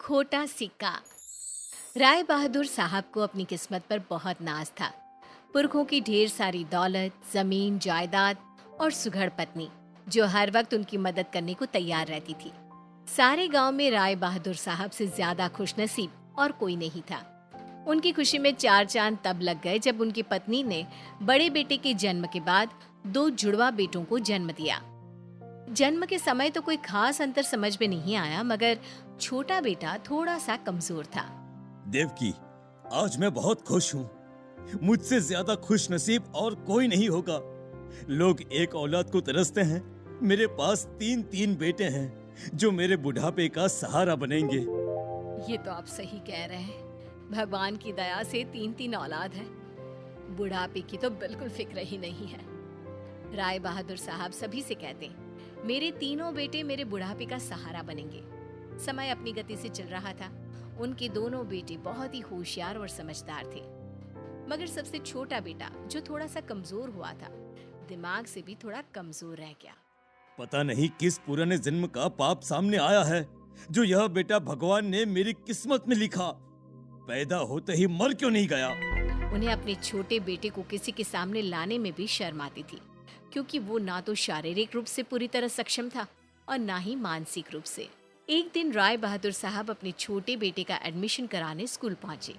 खोटा सिक्का। राय बहादुर साहब को अपनी किस्मत पर बहुत नाज था। पुरखों की ढेर सारी दौलत, जमीन जायदाद और सुघड़ पत्नी जो हर वक्त उनकी मदद करने को तैयार रहती थी। सारे गांव में राय बहादुर साहब से ज्यादा खुशनसीब और कोई नहीं था। उनकी खुशी में चार चांद तब लग गए जब उनकी पत्नी ने बड़े बेटे के जन्म के बाद दो जुड़वा बेटों को जन्म दिया। जन्म के समय तो कोई खास अंतर समझ में नहीं आया, मगर छोटा बेटा थोड़ा सा कमजोर था। देवकी, आज मैं बहुत खुश हूँ। मुझसे ज्यादा खुश नसीब और कोई नहीं होगा। लोग एक औलाद को तरसते हैं, मेरे पास तीन तीन बेटे हैं जो मेरे बुढ़ापे का सहारा बनेंगे। ये तो आप सही कह रहे हैं। भगवान की दया से तीन तीन औलाद है। बुढ़ापे की तो बिल्कुल फिक्र ही नहीं है। राय बहादुर साहब सभी से कहते हैं, मेरे तीनों बेटे मेरे बुढ़ापे का सहारा बनेंगे। समय अपनी गति से चल रहा था। उनके दोनों बेटे बहुत ही होशियार और समझदार थे, मगर सबसे छोटा बेटा जो थोड़ा सा कमजोर हुआ था, दिमाग से भी थोड़ा कमजोर रह गया। पता नहीं किस पुराने जन्म का पाप सामने आया है जो यह बेटा भगवान ने मेरी किस्मत में लिखा। पैदा होते ही मर क्यों नहीं गया? उन्हें अपने छोटे बेटे को किसी के सामने लाने में भी शर्म आती थी, क्योंकि वो ना तो शारीरिक रूप से पूरी तरह सक्षम था और ना ही मानसिक रूप से। एक दिन राय बहादुर साहब अपने छोटे बेटे का एडमिशन कराने स्कूल पहुंचे।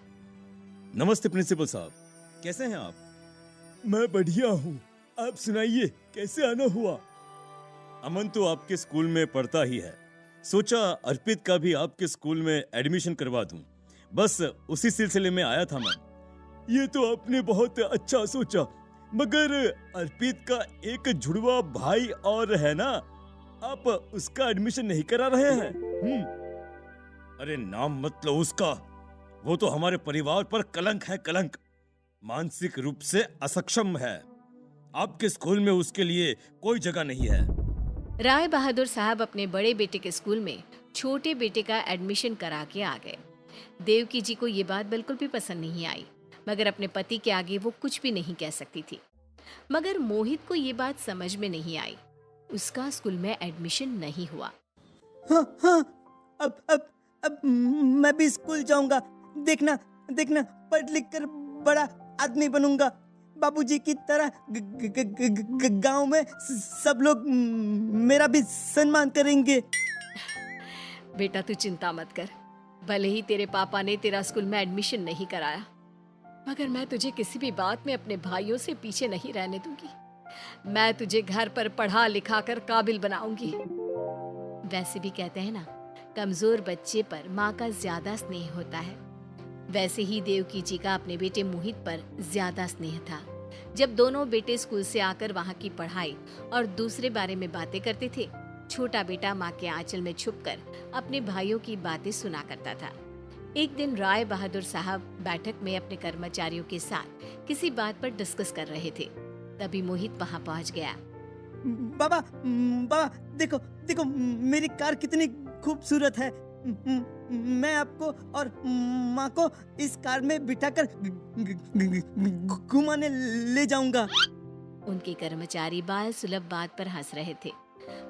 नमस्ते प्रिंसिपल साहब, कैसे हैं आप? मैं बढ़िया हूँ, आप सुनाइए कैसे आना हुआ? अमन तो आपके स्कूल में पढ़ता ही है, सोचा अर्पित का भी आपके स्कूल में एडमिशन करवा दूं। बस उसी सिलसिले में आया था मैं। ये तो आपने बहुत अच्छा सोचा, मगर अर्पित का एक जुड़वा भाई और है ना, आप उसका एडमिशन नहीं करा रहे हैं? अरे नाम मत लो उसका, वो तो हमारे परिवार पर कलंक है, कलंक। मानसिक रूप से असक्षम है। आपके स्कूल में उसके लिए कोई जगह नहीं है। राय बहादुर साहब अपने बड़े बेटे के स्कूल में छोटे बेटे का एडमिशन करा के आ गए। देवकी जी को ये बात बिल्कुल भी पसंद नहीं आई, मगर अपने पति के आगे वो कुछ भी नहीं कह सकती थी। मगर मोहित को ये बात समझ में नहीं आई। उसका स्कूल में एडमिशन नहीं हुआ। हाँ हाँ, अब मैं भी स्कूल जाऊंगा। देखना देखना, पढ़ लिख कर बड़ा आदमी बनूंगा। बाबूजी की तरह गांव में सब लोग मेरा भी सम्मान करेंगे। बेटा तू चिंता मत कर। भले ही तेरे पापा ने तेरा स्कूल में एडमिशन नहीं कराया, मगर मैं तुझे किसी भी बात में अपने भाइयों से पीछे नहीं रहने दूंगी। मैं तुझे घर पर पढ़ा लिखा कर काबिल बनाऊंगी। वैसे भी कहते हैं ना, कमजोर बच्चे पर माँ का ज्यादा स्नेह होता है। वैसे ही देवकी जी का अपने बेटे मोहित पर ज्यादा स्नेह था। जब दोनों बेटे स्कूल से आकर वहाँ की पढ़ाई और दूसरे बारे में बातें करते थे, छोटा बेटा माँ के आंचल में छुपकर अपने भाइयों की बातें सुना करता था। एक दिन राय बहादुर साहब बैठक में अपने कर्मचारियों के साथ किसी बात पर डिस्कस कर रहे थे। तभी मोहित वहाँ पहुँच गया। बाबा बाबा, देखो देखो मेरी कार कितनी खूबसूरत है। मैं आपको और माँ को इस कार में बिठाकर घुमाने ले जाऊंगा। उनके कर्मचारी बाल सुलभ बात पर हंस रहे थे,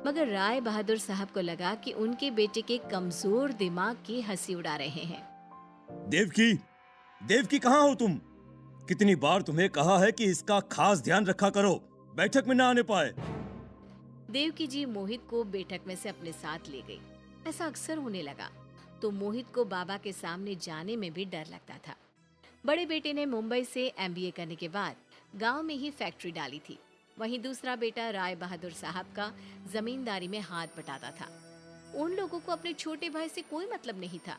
मगर राय बहादुर साहब को लगा कि उनके बेटे के कमजोर दिमाग की हंसी उड़ा रहे हैं। देवकी, देवकी कहाँ हो तुम? कितनी बार तुम्हें कहा है कि इसका खास ध्यान रखा करो, बैठक में ना आने पाए। देवकी जी मोहित को बैठक में से अपने साथ ले गई। ऐसा अक्सर होने लगा तो मोहित को बाबा के सामने जाने में भी डर लगता था। बड़े बेटे ने मुंबई से एमबीए करने के बाद गांव में ही फैक्ट्री डाली थी। वहीं दूसरा बेटा राय बहादुर साहब का जमींदारी में हाथ बटाता था। उन लोगों को अपने छोटे भाई से कोई मतलब नहीं था।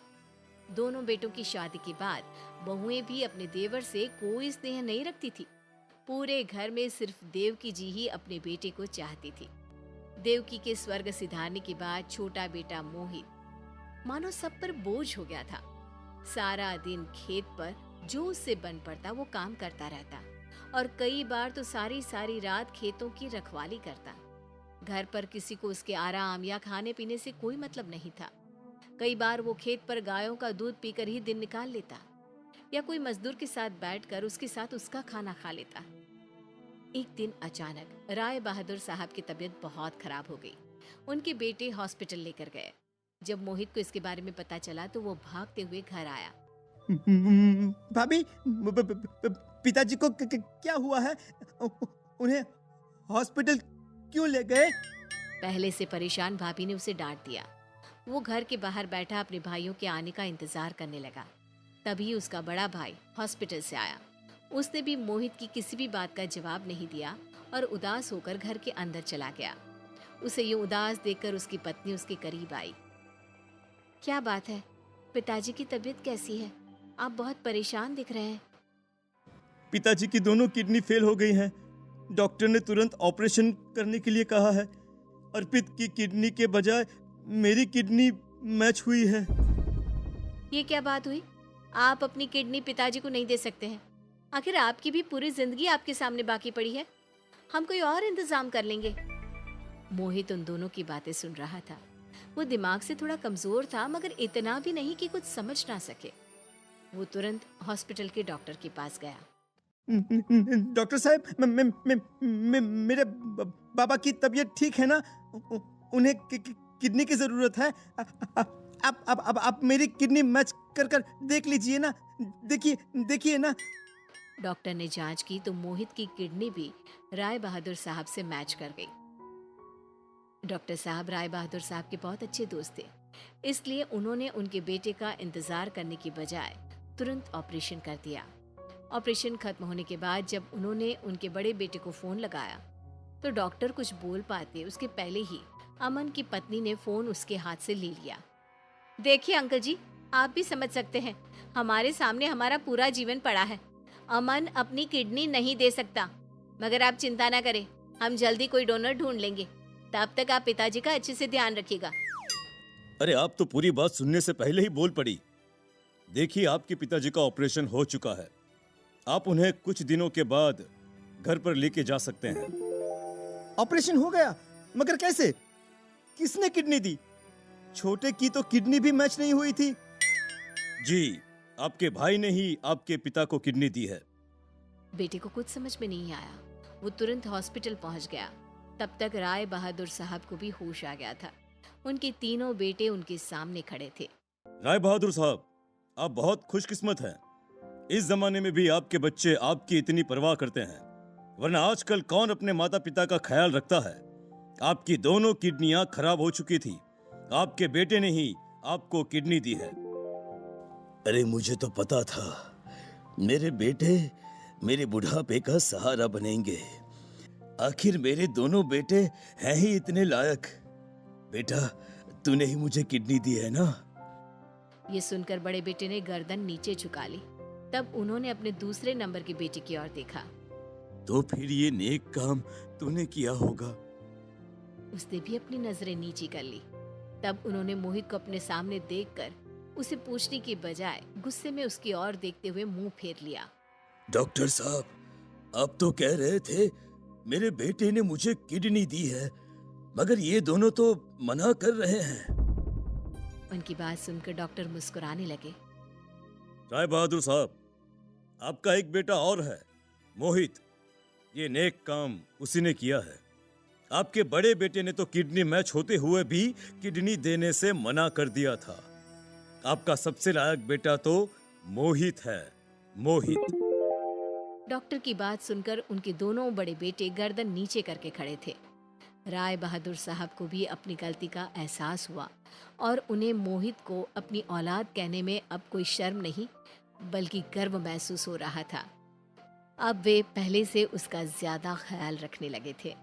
दोनों बेटों की शादी के बाद बहुएं भी अपने देवर से कोई स्नेह नहीं रखती थी। पूरे घर में सिर्फ देवकी जी ही अपने बेटे को चाहती थी। देवकी के स्वर्ग सिधारने के बाद छोटा बेटा मोहित मानो सब पर बोझ हो गया था। सारा दिन खेत पर जो उससे बन पड़ता वो काम करता रहता, और कई बार तो सारी सारी रात खेतों की रखवाली करता। घर पर किसी को उसके आराम या खाने पीने से कोई मतलब नहीं था। कई बार वो खेत पर गायों का दूध पीकर ही दिन निकाल लेता, या कोई मजदूर के साथ बैठकर उसके साथ उसका खाना खा लेता। एक दिन अचानक राय बहादुर साहब की तबीयत बहुत खराब हो गई। उनके बेटे हॉस्पिटल लेकर गए। जब मोहित को इसके बारे में पता चला तो वो भागते हुए घर आया। भाभी, पिताजी को क्या हुआ है? उन्हें हॉस्पिटल क्यों ले गए? पहले से परेशान भाभी ने उसे डांट दिया। वो घर के बाहर बैठा अपने भाइयों के आने का इंतजार करने लगा। तभी उसका बड़ा भाई हॉस्पिटल से आया। उसने भी मोहित की किसी भी बात का जवाब नहीं दिया और उदास होकर घर के अंदर चला गया। उसे यूं उदास देखकर उसकी पत्नी उसके करीब आई। क्या बात है, पिताजी की तबीयत कैसी है? आप बहुत परेशान दिख रहे हैं। पिताजी की दोनों किडनी फेल हो गई हैं। डॉक्टर ने तुरंत ऑपरेशन करने के लिए कहा है। अर्पित की किडनी के बजाय मेरी किडनी मैच हुई है। ये क्या बात हुई? आप अपनी किडनी पिताजी को नहीं दे सकते हैं? आखिर आपकी भी पूरी जिंदगी आपके सामने बाकी पड़ी है। हम कोई और इंतजाम कर लेंगे। मोहित उन दोनों की बातें सुन रहा था। वो दिमाग से थोड़ा कमजोर था, मगर इतना भी नहीं कि कुछ समझ ना सके। वो तुरंत हॉस्पिटल के डॉक्टर के पास गया। डॉक्टर साहब, मेरे बाबा की तबीयत ठीक है ना? उन्हें किडनी की जरूरत है। आप मेरी किडनी मैच कर देख लीजिए ना। देखिए ना। डॉक्टर ने जांच की तो मोहित की किडनी भी राय बहादुर साहब से मैच कर गई। डॉक्टर साहब राय बहादुर साहब के बहुत अच्छे दोस्त थे, इसलिए उन्होंने उनके बेटे का इंतजार करने की बजाय तुरंत ऑपरेशन कर दिया। ऑपरेशन खत्म होने के बाद जब उन्होंने उनके बड़े बेटे को फोन लगाया तो डॉक्टर कुछ बोल पाते उसके पहले ही अमन की पत्नी ने फोन उसके हाथ से ले लिया। देखिए अंकल जी, आप भी समझ सकते हैं, हमारे सामने हमारा पूरा जीवन पड़ा है। अमन अपनी किडनी नहीं दे सकता, मगर आप चिंता ना करें, हम जल्दी कोई डोनर ढूंढ लेंगे। तब तक आप पिताजी का अच्छे से ध्यान रखिएगा। अरे आप तो पूरी बात सुनने से पहले ही बोल पड़ी। देखिए, आपके पिताजी का ऑपरेशन हो चुका है। आप उन्हें कुछ दिनों के बाद घर पर लेके जा सकते हैं। ऑपरेशन हो गया? मगर कैसे? किसने किडनी दी? छोटे की तो किडनी भी मैच नहीं हुई थी। जी, आपके भाई ने ही आपके पिता को किडनी दी है। बेटे को कुछ समझ में नहीं आया। वो तुरंत हॉस्पिटल पहुंच गया। तब तक राय बहादुर साहब को भी होश आ गया था। उनके तीनों बेटे उनके सामने खड़े थे। राय बहादुर साहब, आप बहुत खुशकिस्मत हैं। इस जमाने में भी आपके बच्चे आपकी इतनी परवाह करते हैं, वरना आजकल कौन अपने माता पिता का ख्याल रखता है। आपकी दोनों किडनियां खराब हो चुकी थी। आपके बेटे ने ही आपको किडनी दी है। अरे मुझे तो पता था मेरे बेटे मेरे बुढ़ापे का सहारा बनेंगे। आखिर मेरे दोनों बेटे हैं ही इतने लायक। बेटा, तूने ही मुझे किडनी दी है ना? ये सुनकर बड़े बेटे ने गर्दन नीचे झुका ली। तब उन्होंने अपने दूसरे नंबर की बेटी की ओर देखा। तो फिर ये नेक काम तूने किया होगा। उसने भी अपनी नजरें नीची कर ली। तब उन्होंने मोहित को अपने सामने देखकर उसे पूछने की बजाय गुस्से में उसकी ओर देखते हुए मुंह फेर लिया। डॉक्टर साहब, आप तो कह रहे थे मेरे बेटे ने मुझे किडनी दी है, मगर ये दोनों तो मना कर रहे हैं। उनकी बात सुनकर डॉक्टर मुस्कुराने लगे। राय बहादुर साहब, आपका एक बेटा और है, मोहित। ये नेक काम उसी ने किया है। आपके बड़े बेटे ने तो किडनी मैच होते हुए भी किडनी देने से मना कर दिया था। आपका सबसे लायक बेटा तो मोहित है, मोहित। डॉक्टर की बात सुनकर उनके दोनों बड़े बेटे गर्दन नीचे करके खड़े थे। राय बहादुर साहब को भी अपनी गलती का एहसास हुआ और उन्हें मोहित को अपनी औलाद कहने में अब कोई शर्म नहीं बल्कि गर्व महसूस हो रहा था। अब वे पहले से उसका ज्यादा ख्याल रखने लगे थे।